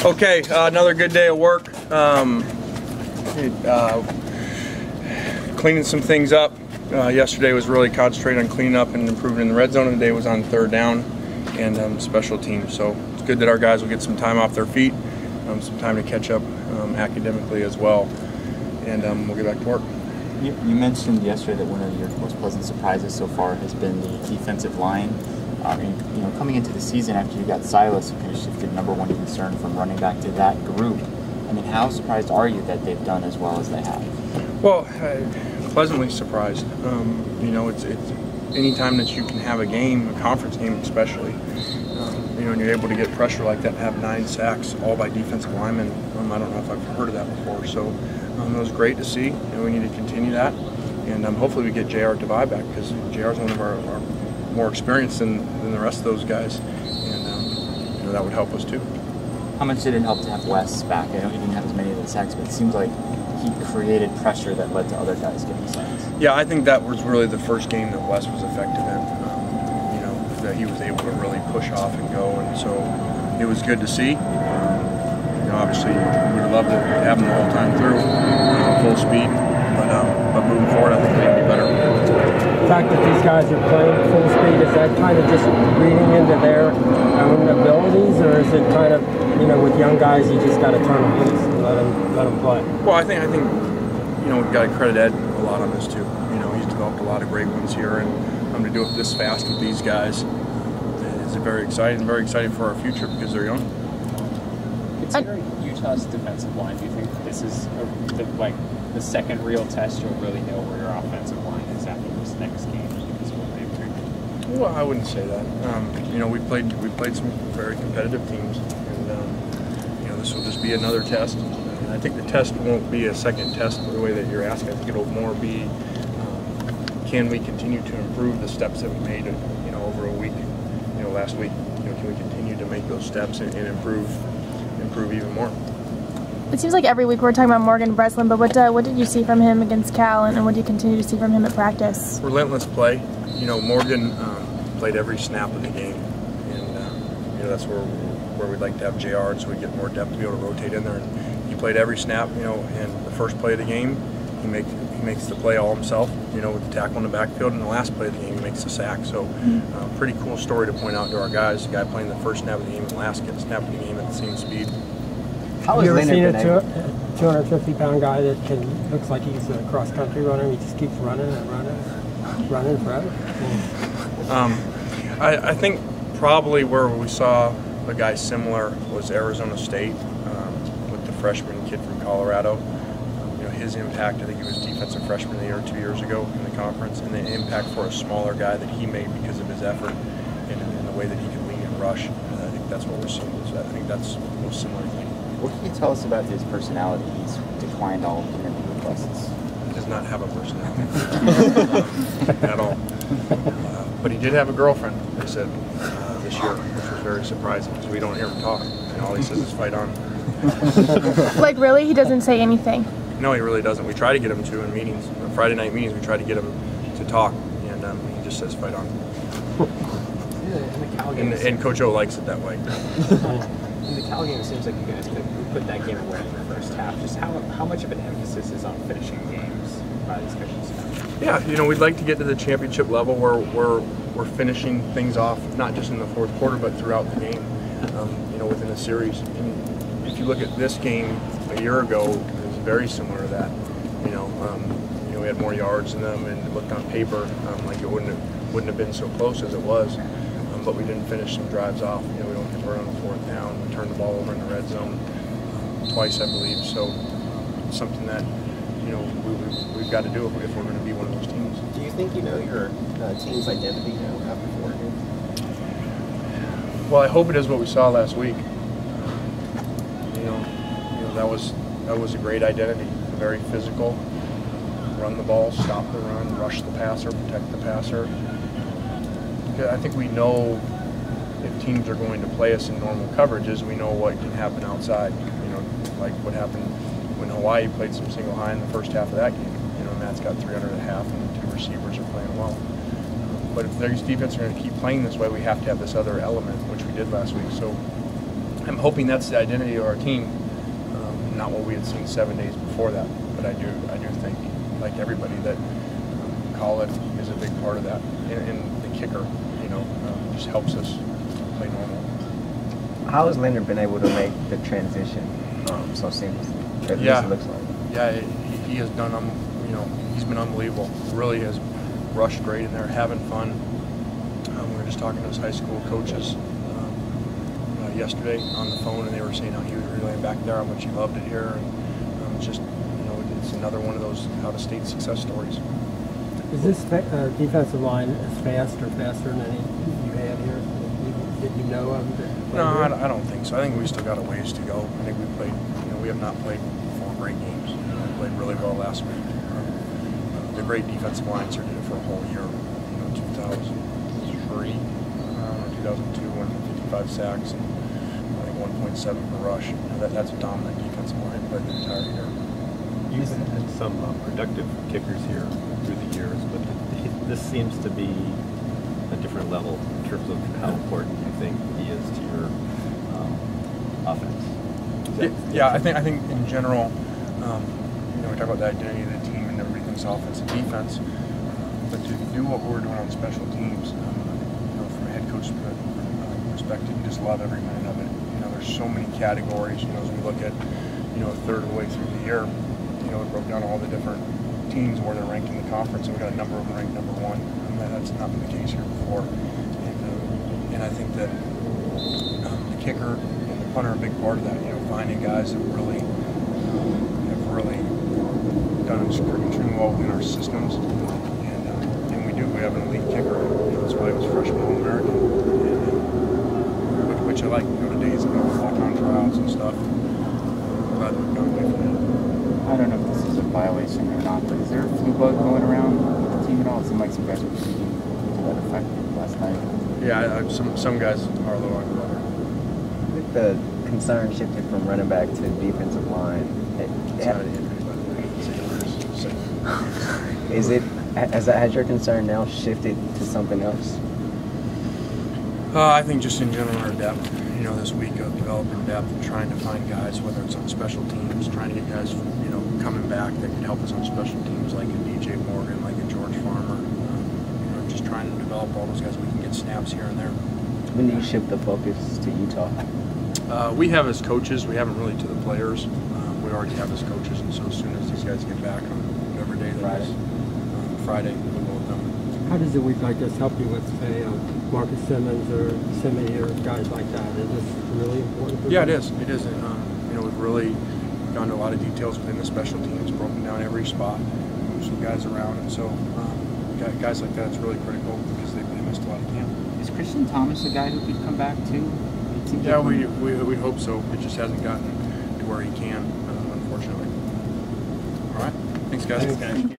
Okay, another good day of work. Cleaning some things up. Yesterday was really concentrated on cleaning up and improving in the red zone. Today was on third down and special teams. So it's good that our guys will get some time off their feet, some time to catch up academically as well, and we'll get back to work. You mentioned yesterday that one of your most pleasant surprises so far has been the defensive line. Coming into the season after you got Silas, you kind of shifted #1 concern from running back to that group. I mean, how surprised are you that they've done as well as they have? Well, pleasantly surprised. It's any time that you can have a game, a conference game especially, and you're able to get pressure like that and have 9 sacks all by defensive linemen. I don't know if I've heard of that before. So it was great to see, and we need to continue that. And hopefully we get J.R. Devine back, because J.R. is one of our more experienced than the rest of those guys, and that would help us too. How much did it help to have Wes back? I know he didn't have as many of the sacks, but it seems like he created pressure that led to other guys getting sacks. Yeah, I think that was really the first game that Wes was effective in. That he was able to really push off and go, and so it was good to see. Obviously, we would have loved to have him the whole time through, full speed, but moving forward, I think we can be better. The fact that these guys are playing full speed, is that kind of just reading into their own abilities, or is it kind of, with young guys, you just got to turn them loose and let them play? Well, I think we've got to credit Ed a lot on this too. He's developed a lot of great ones here, and to do it this fast with these guys is very exciting for our future because they're young. Considering Utah's defensive line, do you think this is the second real test you'll really know where your offensive line is after this next game because of what they've been? Well, I wouldn't say that. We played some very competitive teams, and this will just be another test. And I think the test won't be a second test the way that you're asking. I think it'll more be, can we continue to improve the steps that we made over a week, last week? Can we continue to make those steps and improve even more? It seems like every week we're talking about Morgan Breslin, but what did you see from him against Cal, and what do you continue to see from him at practice? Relentless play. Morgan played every snap of the game, and that's where we'd like to have JR, so we get more depth to be able to rotate in there. And he played every snap. And the first play of the game, he makes the play all himself. With the tackle in the backfield, and the last play of the game, he makes the sack. So, pretty cool story to point out to our guys. The guy playing the first snap of the game and the last snap of the game at the same speed. Have you ever seen a 250-pound guy that looks like he's a cross-country runner? He just keeps running and running forever. I think probably where we saw a guy similar was Arizona State with the freshman kid from Colorado. His impact, I think he was defensive freshman of the year 2 years ago in the conference, and the impact for a smaller guy that he made because of his effort and the way that he could lean and rush. I think that's what we're seeing. I think that's the most similar thing. What can you tell us about his personality? He's declined all interview requests. He does not have a personality at all. But he did have a girlfriend, they said, this year, which was very surprising because we don't hear him talk, and all he says is fight on. Like, really? He doesn't say anything? No, he really doesn't. We try to get him to in meetings, Friday night meetings. We try to get him to talk, and he just says fight on. And Coach O likes it that way. In the Cal game, it seems like you guys could put that game away in the first half. Just how much of an emphasis is on finishing games by these coaching staff? Yeah, we'd like to get to the championship level where we're finishing things off, not just in the fourth quarter, but throughout the game. Within a series. And if you look at this game a year ago, very similar to that. We had more yards in them, and it looked on paper like it wouldn't have been so close as it was. But we didn't finish some drives off. We don't convert on the fourth down. We turned the ball over in the red zone twice, I believe. So it's something that we've got to do if we're going to be one of those teams. Do you think you know your team's identity now after 4 games? Well, I hope it is what we saw last week. That was a great identity. Very physical, run the ball, stop the run, rush the passer, protect the passer. I think we know if teams are going to play us in normal coverages, we know what can happen outside. Like what happened when Hawaii played some single high in the first half of that game. Matt's got 300 and a half, and the 2 receivers are playing well. But if these defenses are going to keep playing this way, we have to have this other element, which we did last week. So I'm hoping that's the identity of our team, not what we had seen 7 days before that. But I do think, like everybody, that call it is a big part of that, and the kicker, just helps us play normal. How has Leonard been able to make the transition so seamlessly? At Yeah. least it looks like. Yeah, he has done. He's been unbelievable. Really has rushed great in there, having fun. We were just talking to his high school coaches yesterday on the phone, and they were saying how he was relaying back there how much he loved it here, and just it's another one of those out-of-state success stories. Is this defensive line as faster than any you had here? Did you know of? No, I don't think so. I think we still got a ways to go. I think we played. We have not played 4 great games. We played really well last week. The great defensive line did it for a whole year. 2003, 2002, won 55 sacks and I think 1.7 per rush. That's a dominant defensive line played the entire year. You've had some productive kickers here through the years, but this seems to be a different level in terms of how important you think he is to your offense. Yeah, I think in general, we talk about the identity of the team and everything's offense and defense, but to do what we're doing on special teams, from a head coach perspective, you just love every minute of it. There's so many categories. As we look at, a third of the way through the year, we broke down all the different teams where they're ranked in the conference, and we got a number of them ranked number 1. That's not been the case here before, and I think that the kicker and the punter are a big part of that. Finding guys that really have really done extremely well in our systems, and we do. We have an elite kicker. That's why he was freshman All-American, which I like. Go to days ago, walk-on tryouts and stuff. I'm glad we've gone away from that. I don't know if this is a violation or not, but is there a flu bug going around with the team at all? It seemed like some guys were tweeting to that effect last night. Yeah, some guys are a little under the weather. I think the concern shifted from running back to defensive line. It's not an injury, by the way. Is it? Has your concern now shifted to something else? I think just in general our depth. This week of developing depth and trying to find guys, whether it's on special teams, trying to get guys, coming back that can help us on special teams, like a DJ Morgan, like a George Farmer. Just trying to develop all those guys. We can get snaps here and there. When do you shift the focus to Utah? We have as coaches. We haven't really to the players. We already have as coaches, and so as soon as these guys get back on whatever day that is, Friday, we'll go with them. How does a week like this help you with, say, Marcus Simmons or Simi or guys like that? Is this really important for you? Yeah, it is. It is. We've really gone to a lot of details within the special teams, broken down every spot, moved some guys around, and so guys like that, it's really critical because they missed a lot of camp. Is Christian Thomas a guy who could come back too? Yeah, we hope so. It just hasn't gotten to where he can, unfortunately. All right. Thanks, guys. Thanks, guys.